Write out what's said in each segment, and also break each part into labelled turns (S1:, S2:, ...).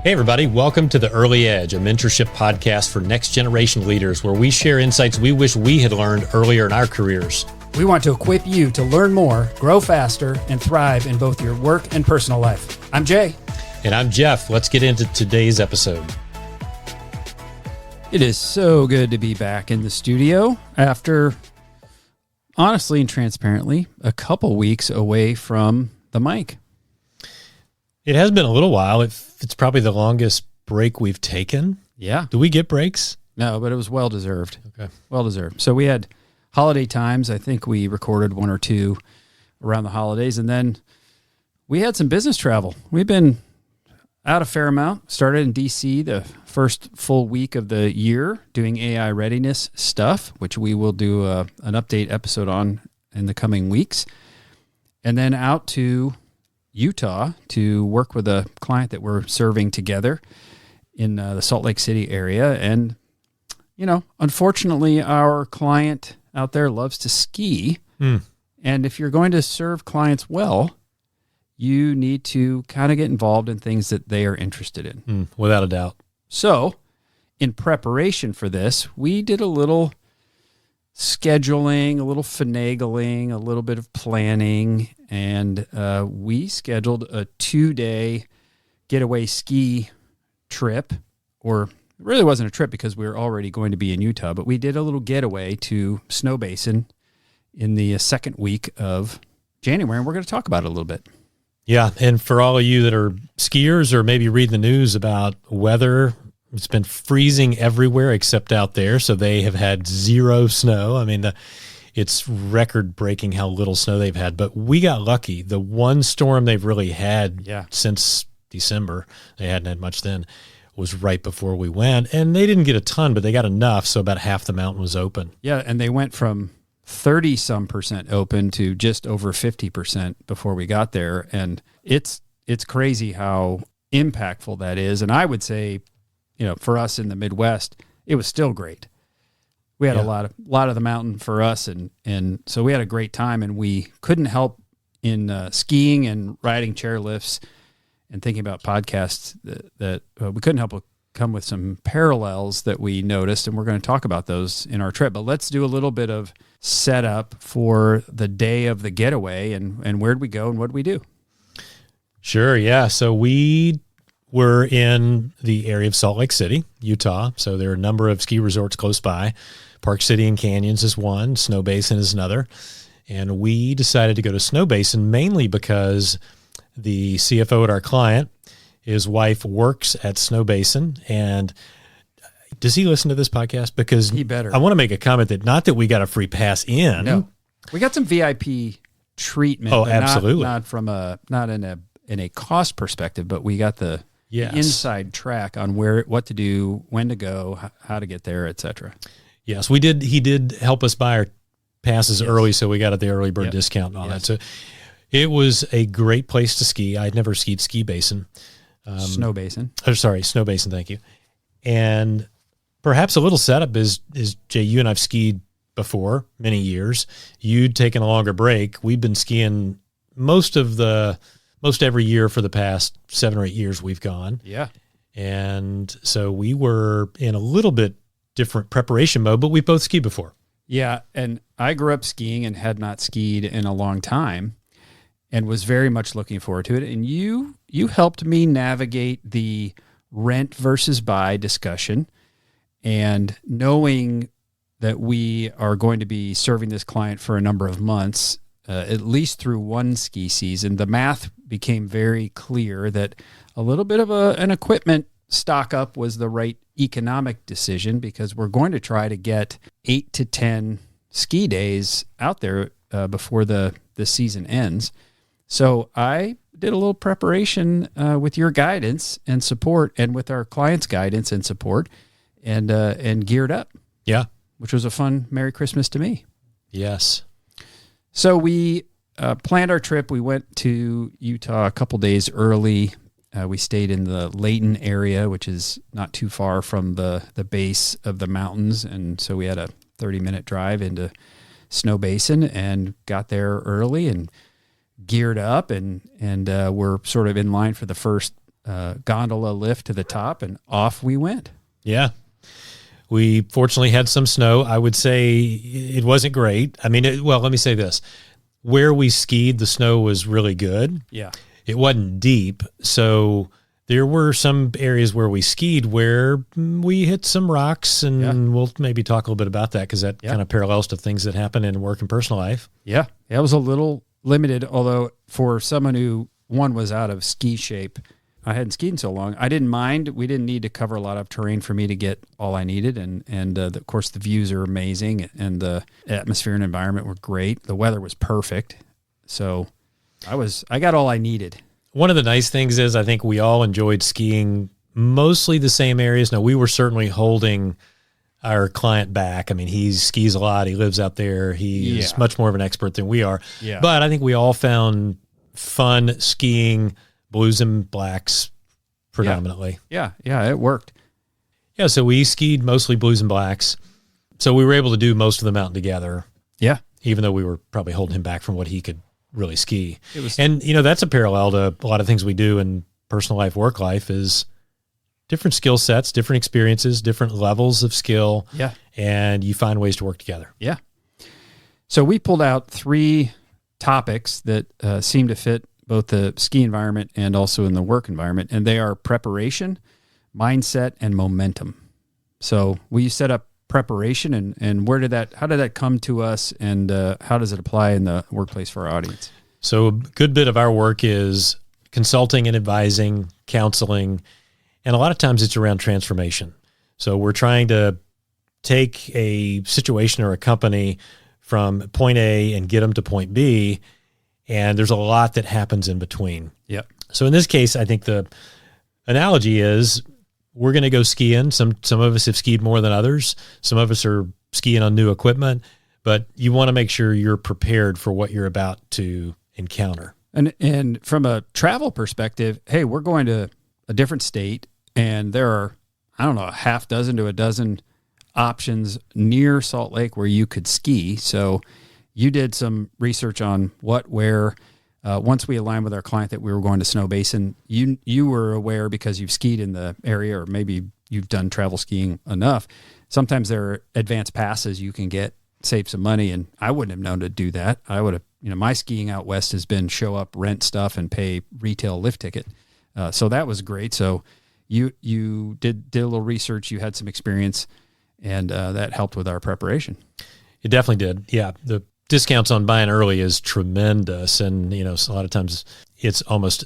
S1: Hey everybody, welcome to The Early Edge, a mentorship podcast for next generation leaders where we share insights we wish we had learned earlier in our careers.
S2: We want to equip you to learn more, grow faster, and thrive in both your work and personal life. I'm Jay.
S1: And I'm Jeff. Let's get into today's episode.
S2: It is so good to be back in the studio after, honestly and transparently, a couple weeks away from the mic.
S1: It has been a little while. It's probably the longest break we've taken.
S2: Yeah.
S1: Do we get breaks?
S2: No, but it was well-deserved.
S1: Okay.
S2: Well-deserved. So we had holiday times. I think we recorded one or two around the holidays, and then we had some business travel. We've been out a fair amount. Started in D.C. the first full week of the year doing AI readiness stuff, which we will do an update episode on in the coming weeks. And then out to Utah to work with a client that we're serving together in the Salt Lake City area. And, you know, unfortunately, our client out there loves to ski. And if you're going to serve clients well, you need to kind of get involved in things that they are interested in.
S1: Without a doubt.
S2: So in preparation for this, we did a little scheduling, a little finagling, a little bit of planning, and we scheduled a 2-day getaway ski trip, or it really wasn't a trip because we were already going to be in Utah, but we did a little getaway to Snow Basin in the second week of January, and we're going to talk about it a little bit.
S1: Yeah, and for all of you that are skiers or maybe read the news about weather, it's been freezing everywhere except out there, so they have had zero snow. I mean, it's record-breaking how little snow they've had, but we got lucky. The one storm they've really had since December, they hadn't had much then, was right before we went, and they didn't get a ton, but they got enough, so about half the mountain was open.
S2: Yeah, and they went from 30-some% open to just over 50% before we got there, and it's crazy how impactful that is. And I would say, you know, for us in the Midwest, it was still great. We had a lot of the mountain for us, and so we had a great time, and we couldn't help in skiing and riding chairlifts and thinking about podcasts that we couldn't help but come with some parallels that we noticed, and we're going to talk about those in our trip. But let's do a little bit of setup for the day of the getaway, and where'd we go and what'd we do?
S1: Sure, yeah. So we were in the area of Salt Lake City, Utah. So there are a number of ski resorts close by. Park City and Canyons is one. Snow Basin is another. And we decided to go to Snow Basin mainly because the CFO at our client, his wife works at Snow Basin. And does he listen to this podcast? Because
S2: he better.
S1: I want to make a comment that not that we got a free pass in.
S2: No, we got some VIP treatment.
S1: Oh, absolutely.
S2: Not in a cost perspective, but we got the inside track on what to do, when to go, how to get there, etc.
S1: Yes, we did. He did help us buy our passes early, so we got the early bird discount and all that. So it was a great place to ski. I'd never skied Ski Basin.
S2: Snow Basin.
S1: Oh, sorry, Snow Basin, thank you. And perhaps a little setup is, Jay, you and I've skied before, many years. You'd taken a longer break. We've been skiing most every year for the past 7 or 8 years we've gone.
S2: Yeah.
S1: And so we were in a little bit different preparation mode, but we both skied before.
S2: Yeah. And I grew up skiing and had not skied in a long time and was very much looking forward to it. And you helped me navigate the rent versus buy discussion, and knowing that we are going to be serving this client for a number of months, at least through one ski season, the math became very clear that a little bit of an equipment stock up was the right economic decision, because we're going to try to get 8 to 10 ski days out there before the season ends. So I did a little preparation with your guidance and support, and with our client's guidance and support, and geared up.
S1: Yeah.
S2: Which was a fun Merry Christmas to me.
S1: Yes.
S2: So we planned our trip. We went to Utah a couple days early. We stayed in the Layton area, which is not too far from the base of the mountains. And so we had a 30-minute drive into Snow Basin and got there early and geared up. And we're sort of in line for the first gondola lift to the top, and off we went.
S1: Yeah. We fortunately had some snow. I would say it wasn't great. I mean, well, let me say this. Where we skied, the snow was really good.
S2: Yeah.
S1: It wasn't deep. So there were some areas where we skied where we hit some rocks, and we'll maybe talk a little bit about that because that kind of parallels to things that happen in work and personal life.
S2: Yeah. It was a little limited, although for someone who, one, was out of ski shape, I hadn't skied in so long. I didn't mind. We didn't need to cover a lot of terrain for me to get all I needed. And of course, the views are amazing, and the atmosphere and environment were great. The weather was perfect. So I got all I needed.
S1: One of the nice things is I think we all enjoyed skiing mostly the same areas. Now, we were certainly holding our client back. I mean, he skis a lot. He lives out there. He is much more of an expert than we are.
S2: Yeah.
S1: But I think we all found fun skiing blues and blacks predominantly.
S2: Yeah, it worked.
S1: Yeah, so we skied mostly blues and blacks. So we were able to do most of the mountain together.
S2: Yeah.
S1: Even though we were probably holding him back from what he could really ski. And, that's a parallel to a lot of things we do in personal life, work life, is different skill sets, different experiences, different levels of skill.
S2: Yeah.
S1: And you find ways to work together.
S2: Yeah. So we pulled out 3 topics that seem to fit both the ski environment and also in the work environment, and they are preparation, mindset, and momentum. So we set up preparation, and how did that come to us, and how does it apply in the workplace for our audience?
S1: So a good bit of our work is consulting and advising, counseling, and a lot of times it's around transformation. So we're trying to take a situation or a company from point A and get them to point B, and there's a lot that happens in between.
S2: Yep.
S1: So in this case, I think the analogy is we're going to go skiing. Some of us have skied more than others. Some of us are skiing on new equipment, but you want to make sure you're prepared for what you're about to encounter.
S2: And from a travel perspective, hey, we're going to a different state, and there are, I don't know, a half dozen to a dozen options near Salt Lake where you could ski. So you did some research on where. Once we aligned with our client that we were going to Snow Basin, you were aware because you've skied in the area, or maybe you've done travel skiing enough. Sometimes there are advanced passes you can get, save some money, and I wouldn't have known to do that. I would have, my skiing out west has been show up, rent stuff, and pay retail lift ticket. So that was great. So you did a little research, you had some experience, and that helped with our preparation.
S1: It definitely did. Yeah. The discounts on buying early is tremendous. And, a lot of times it's almost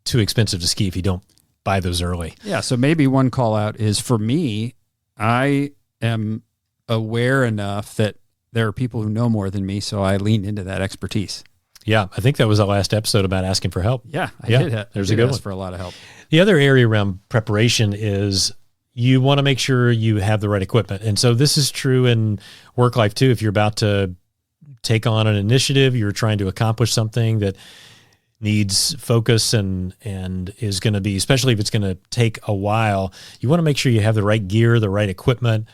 S1: too expensive to ski if you don't buy those early.
S2: Yeah. So maybe one call out is, for me, I am aware enough that there are people who know more than me. So I leaned into that expertise.
S1: Yeah. I think that was our last episode about asking for help.
S2: Yeah. I did.
S1: There's a good one.
S2: For a lot of help.
S1: The other area around preparation is you want to make sure you have the right equipment. And so this is true in work life too. If you're about to take on an initiative, you're trying to accomplish something that needs focus and is going to be, especially if it's going to take a while, you want to make sure you have the right gear, the right equipment,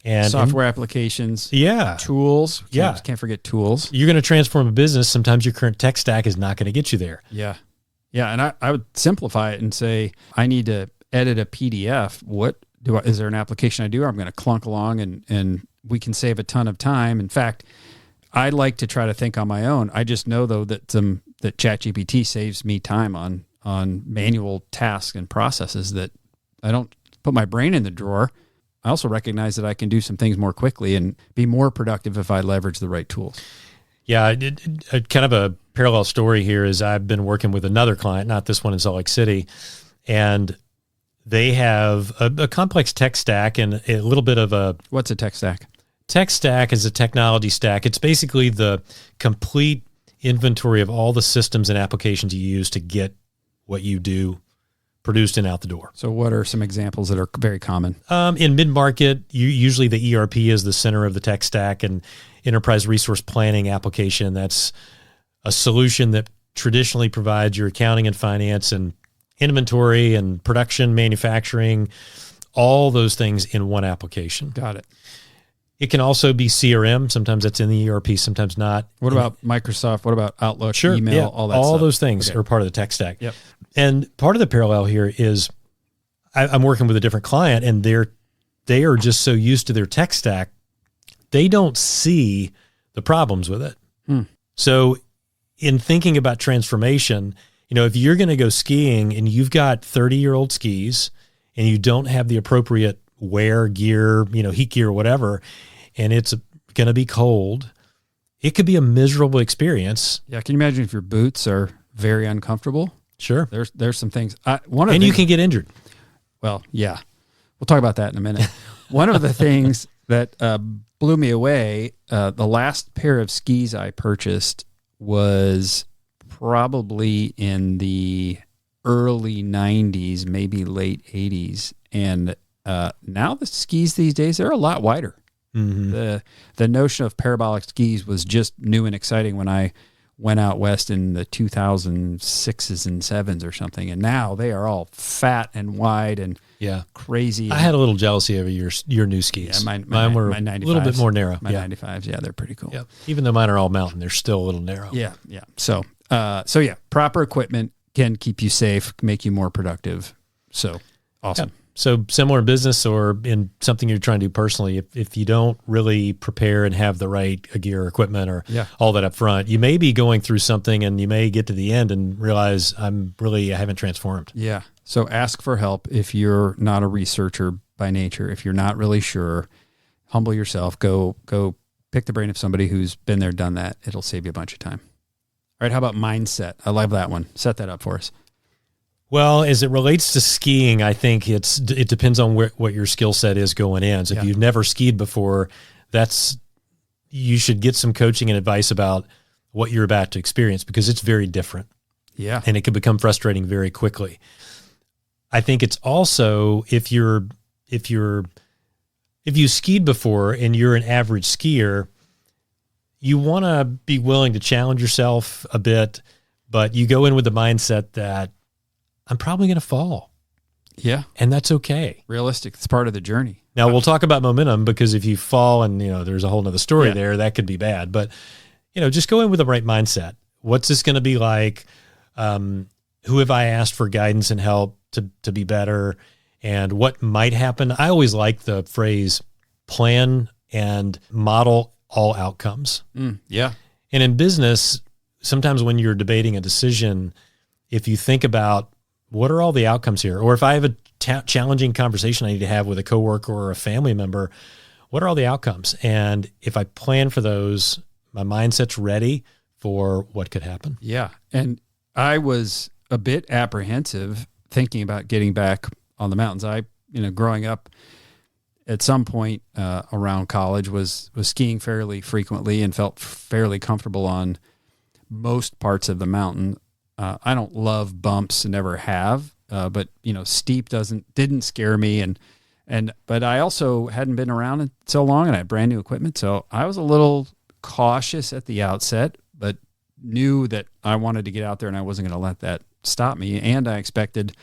S1: and
S2: software applications.
S1: Yeah.
S2: Tools.
S1: Can't
S2: forget tools.
S1: You're going to transform a business. Sometimes your current tech stack is not going to get you there.
S2: Yeah. Yeah. And I would simplify it and say, I need to edit a PDF. Is there an application I do? I'm going to clunk along and we can save a ton of time. In fact, I like to try to think on my own. I just know though that ChatGPT saves me time on manual tasks and processes that I don't put my brain in the drawer. I also recognize that I can do some things more quickly and be more productive if I leverage the right tools.
S1: Yeah, kind of a parallel story here is I've been working with another client, not this one in Salt Lake City, and they have a complex tech stack and a little bit of a...
S2: What's a tech stack?
S1: Tech stack is a technology stack. It's basically the complete inventory of all the systems and applications you use to get what you do produced and out the door.
S2: So what are some examples that are very common?
S1: In mid-market, usually the ERP is the center of the tech stack, and enterprise resource planning application, that's a solution that traditionally provides your accounting and finance and inventory and production, manufacturing, all those things in one application.
S2: Got it.
S1: It can also be CRM. Sometimes that's in the ERP, sometimes not.
S2: What about Microsoft? What about Outlook, email, all that stuff?
S1: All those things are part of the tech stack.
S2: Yep.
S1: And part of the parallel here is I'm working with a different client, and they are just so used to their tech stack, they don't see the problems with it. So in thinking about transformation, if you're going to go skiing and you've got 30-year-old skis and you don't have the appropriate wear gear, heat gear, whatever, and it's going to be cold, it could be a miserable experience.
S2: Yeah. Can you imagine if your boots are very uncomfortable?
S1: Sure.
S2: There's some things.
S1: You can get injured.
S2: Well, yeah. We'll talk about that in a minute. One of the things that blew me away, the last pair of skis I purchased was probably in the early 90s, maybe late 80s. And now the skis these days, they're a lot wider. The notion of parabolic skis was just new and exciting when I went out west in the 2006s and 7s or something. And now they are all fat and wide and crazy.
S1: I had a little jealousy over your new skis.
S2: Yeah,
S1: mine were
S2: my 95s,
S1: a little bit more narrow.
S2: My 95s, they're pretty cool.
S1: Yeah. Even though mine are all mountain, they're still a little narrow.
S2: Yeah. So proper equipment can keep you safe, make you more productive. So awesome.
S1: Yeah. So similar in business or in something you're trying to do personally, if you don't really prepare and have the right gear or equipment or all that up front, you may be going through something and you may get to the end and realize I haven't transformed.
S2: Yeah. So ask for help if you're not a researcher by nature. If you're not really sure, humble yourself. Go pick the brain of somebody who's been there, done that. It'll save you a bunch of time. All right. How about mindset? I love that one. Set that up for us.
S1: Well, as it relates to skiing, I think it depends on what your skill set is going in. So if you've never skied before, you should get some coaching and advice about what you're about to experience because it's very different.
S2: Yeah.
S1: And it can become frustrating very quickly. I think it's also if you skied before and you're an average skier, you want to be willing to challenge yourself a bit, but you go in with the mindset that I'm probably going to fall.
S2: Yeah.
S1: And that's okay.
S2: Realistic. It's part of the journey.
S1: Now we'll talk about momentum because if you fall and, there's a whole nother story there, that could be bad, but just go in with the right mindset. What's this going to be like? Who have I asked for guidance and help to be better? And what might happen? I always like the phrase plan and model all outcomes.
S2: Yeah.
S1: And in business, sometimes when you're debating a decision, if you think about what are all the outcomes here? Or if I have a challenging conversation I need to have with a coworker or a family member, what are all the outcomes? And if I plan for those, my mindset's ready for what could happen.
S2: Yeah. And I was a bit apprehensive thinking about getting back on the mountains. I, growing up at some point around college was skiing fairly frequently and felt fairly comfortable on most parts of the mountain. I don't love bumps and never have, but steep didn't scare me. But I also hadn't been around it so long and I had brand new equipment. So I was a little cautious at the outset, but knew that I wanted to get out there and I wasn't going to let that stop me. And I expected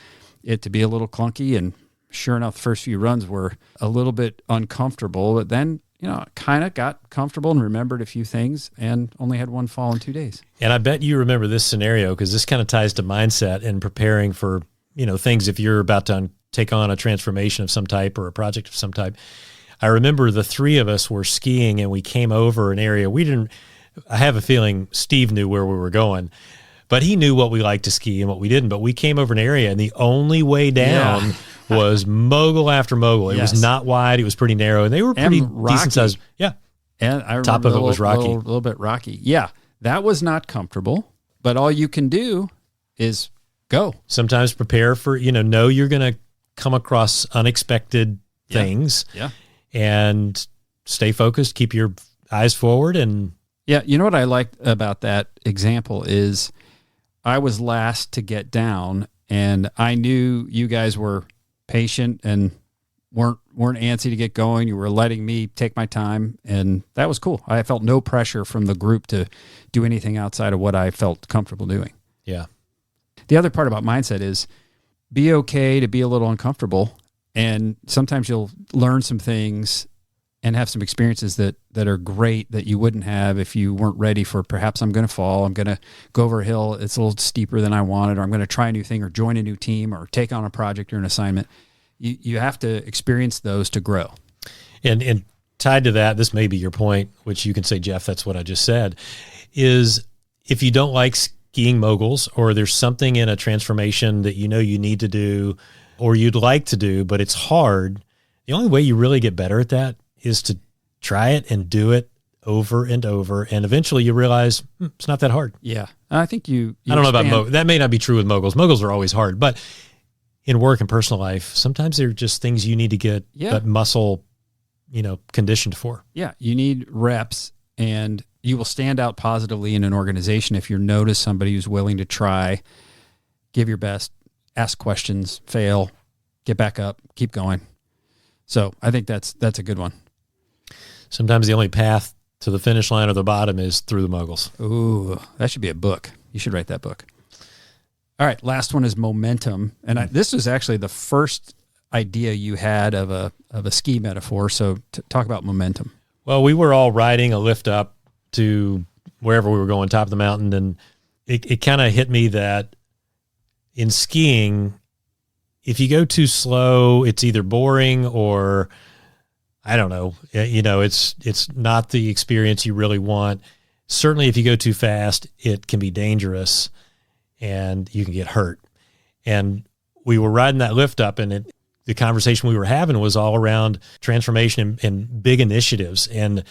S2: it to be a little clunky. And sure enough, the first few runs were a little bit uncomfortable, but then kind of got comfortable and remembered a few things and only had one fall in 2 days.
S1: And I bet you remember this scenario because this kind of ties to mindset and preparing for, things if you're about to take on a transformation of some type or a project of some type. I remember the three of us were skiing and we came over an area. I have a feeling Steve knew where we were going, but he knew what we liked to ski and what we didn't. But we came over an area and the only way down was mogul after mogul. It was not wide. It was pretty narrow, and they were pretty decent sized. Yeah.
S2: And I remember
S1: top of it was rocky.
S2: A little bit rocky. Yeah. That was not comfortable, but all you can do is go.
S1: Sometimes prepare for, know you're going to come across unexpected things.
S2: Yeah.
S1: And stay focused, keep your eyes forward. And
S2: yeah, you know what I liked about that example is I was last to get down and I knew you guys were patient and weren't antsy to get going. You were letting me take my time, and that was cool. I felt no pressure from the group to do anything outside of what I felt comfortable doing.
S1: Yeah.
S2: The other part about mindset is be okay to be a little uncomfortable, and sometimes you'll learn some things and have some experiences that are great that you wouldn't have if you weren't ready for, perhaps I'm going to fall, I'm going to go over a hill, it's a little steeper than I wanted, or I'm going to try a new thing or join a new team or take on a project or an assignment. You have to experience those to grow.
S1: And tied to that, this may be your point, which you can say, Jeff, that's what I just said, is if you don't like skiing moguls, or there's something in a transformation that you know you need to do or you'd like to do, but it's hard, the only way you really get better at that is to try it and do it over and over. And eventually you realize it's not that hard.
S2: Yeah. I think you
S1: I don't know about moguls. That may not be true with moguls. Moguls are always hard, but in work and personal life, sometimes they're just things you need to get that muscle, conditioned for.
S2: Yeah. You need reps, and you will stand out positively in an organization if you notice somebody who's willing to try, give your best, ask questions, fail, get back up, keep going. So I think that's a good one.
S1: Sometimes the only path to the finish line or the bottom is through the moguls.
S2: Ooh, that should be a book. You should write that book. All right, last one is momentum. And this was actually the first idea you had of a ski metaphor. So talk about momentum.
S1: Well, we were all riding a lift up to wherever we were going, top of the mountain, and it kind of hit me that in skiing, if you go too slow, it's either boring or I don't know, it's not the experience you really want. Certainly if you go too fast, it can be dangerous and you can get hurt. And we were riding that lift up, and the conversation we were having was all around transformation and big initiatives. And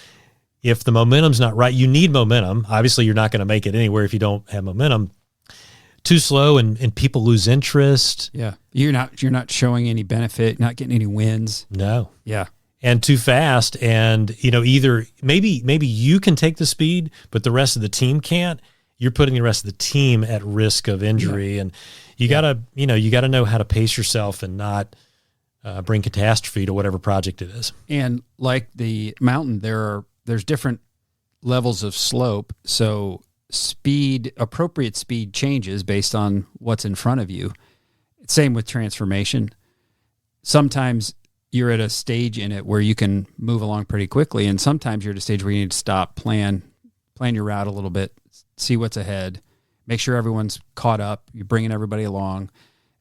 S1: if the momentum's not right, you need momentum. Obviously you're not going to make it anywhere if you don't have momentum. Too slow and people lose interest.
S2: Yeah. You're not showing any benefit, not getting any wins.
S1: No.
S2: Yeah.
S1: And too fast. And, either maybe you can take the speed, but the rest of the team can't. You're putting the rest of the team at risk of injury. Yeah. And you gotta know how to pace yourself and not bring catastrophe to whatever project it is.
S2: And like the mountain, there's different levels of slope. So appropriate speed changes based on what's in front of you. Same with transformation. Sometimes you're at a stage in it where you can move along pretty quickly, and sometimes you're at a stage where you need to stop, plan your route a little bit, see what's ahead, make sure everyone's caught up, you're bringing everybody along,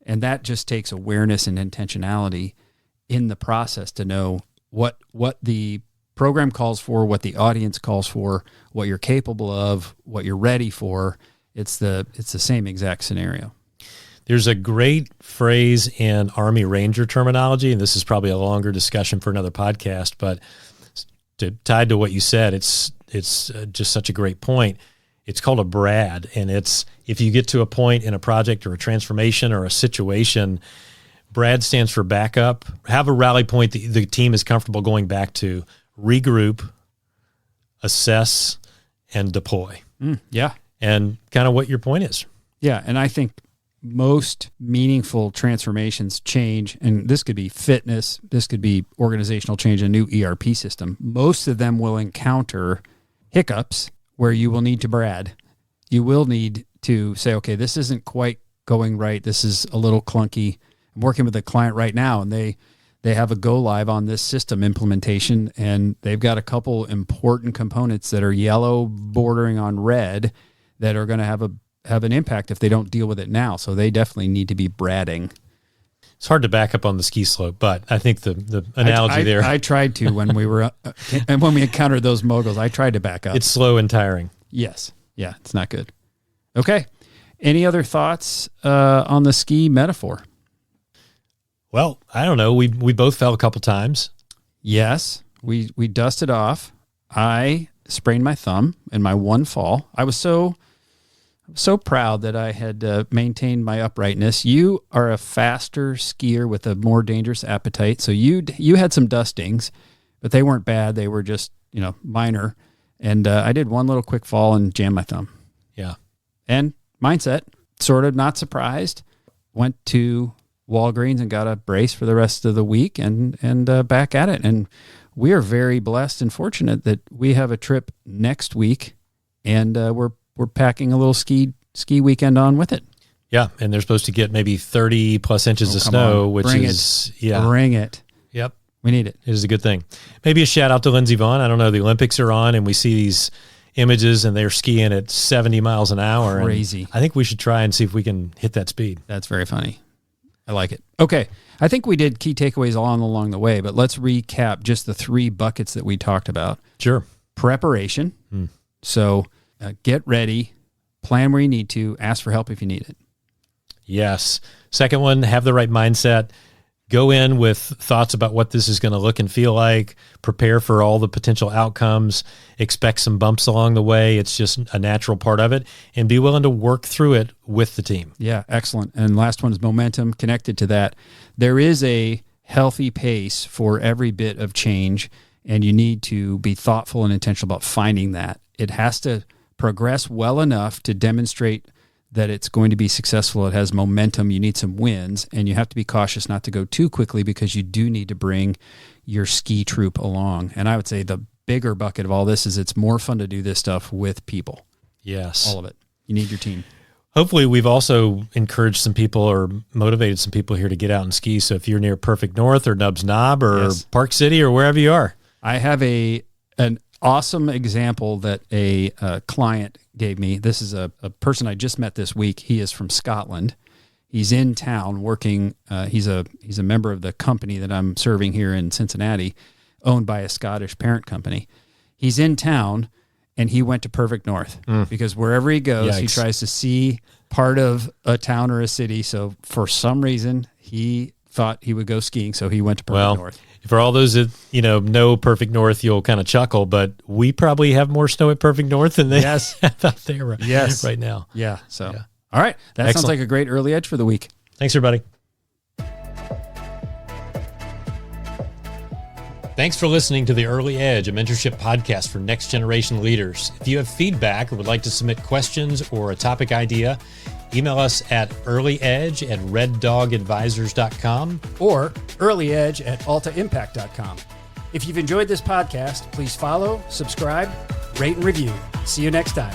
S2: and that just takes awareness and intentionality in the process to know what the program calls for, what the audience calls for, what you're capable of, what you're ready for. It's the same exact scenario.
S1: There's a great phrase in Army Ranger terminology, and this is probably a longer discussion for another podcast, but tied to what you said, it's just such a great point. It's called a BRAD, and it's if you get to a point in a project or a transformation or a situation, BRAD stands for backup. Have a rally point that the team is comfortable going back to. Regroup, assess, and deploy.
S2: Yeah.
S1: And kind of what your point is.
S2: Yeah. And I think most meaningful transformations change, and this could be fitness, this could be organizational change, a new ERP system. Most of them will encounter hiccups where you will need to BRAD. You will need to say, okay, this isn't quite going right. This is a little clunky. I'm working with a client right now, and they have a go live on this system implementation, and they've got a couple important components that are yellow bordering on red that are going to have an impact if they don't deal with it now. So they definitely need to be BRADing.
S1: It's hard to back up on the ski slope, but I think the analogy there.
S2: I tried to when we were and when we encountered those moguls, I tried to back up.
S1: It's slow and tiring.
S2: Yes. Yeah, it's not good. Okay. Any other thoughts on the ski metaphor?
S1: Well, I don't know. We both fell a couple times.
S2: Yes, we dusted off. I sprained my thumb in my one fall. I was so proud that I had maintained my uprightness. You are a faster skier with a more dangerous appetite, so you had some dustings, but they weren't bad. They were just minor. And I did one little quick fall and jammed my thumb.
S1: Yeah.
S2: And mindset, sort of not surprised. Went to Walgreens and got a brace for the rest of the week and back at it. And we are very blessed and fortunate that we have a trip next week, and we're packing a little ski weekend on with it.
S1: Yeah, and they're supposed to get maybe 30 plus inches of snow, which
S2: Bring
S1: is
S2: it. Bring it.
S1: Yep.
S2: We need it.
S1: It is a good thing. Maybe a shout out to Lindsey Vonn. I don't know. The Olympics are on, and we see these images, and they're skiing at 70 miles an hour.
S2: Crazy.
S1: I think we should try and see if we can hit that speed.
S2: That's very funny. I like it. Okay. I think we did key takeaways along the way, but let's recap just the 3 buckets that we talked about.
S1: Sure.
S2: Preparation. So get ready, plan where you need to, ask for help if you need it.
S1: Yes. Second one, have the right mindset. Go in with thoughts about what this is going to look and feel like. Prepare for all the potential outcomes. Expect some bumps along the way. It's just a natural part of it. And be willing to work through it with the team.
S2: Yeah, excellent. And last one is momentum. Connected to that, there is a healthy pace for every bit of change, and you need to be thoughtful and intentional about finding that. It has to progress well enough to demonstrate that it's going to be successful. It has momentum. You need some wins, and you have to be cautious not to go too quickly because you do need to bring your ski troop along. And I would say the bigger bucket of all this is it's more fun to do this stuff with people.
S1: Yes.
S2: All of it. You need your team.
S1: Hopefully we've also encouraged some people or motivated some people here to get out and ski. So if you're near Perfect North or Nubs Knob or Park City or wherever you are.
S2: I have an awesome example that a client gave me. This is a person I just met this week. He is from Scotland. He's in town working. He's a member of the company that I'm serving here in Cincinnati, owned by a Scottish parent company. He's in town, and he went to Perfect North because wherever he goes, he tries to see part of a town or a city. So for some reason, he thought he would go skiing, so he went to Perfect North.
S1: For all those that know Perfect North, you'll kind of chuckle, but we probably have more snow at Perfect North than they have out there right now.
S2: Yeah. So, all right. That sounds like a great early edge for the week.
S1: Thanks, everybody. Thanks for listening to The Early Edge, a mentorship podcast for next generation leaders. If you have feedback or would like to submit questions or a topic idea, email us at earlyedge@reddogadvisors.com
S2: or earlyedge@altaimpact.com. If you've enjoyed this podcast, please follow, subscribe, rate, and review. See you next time.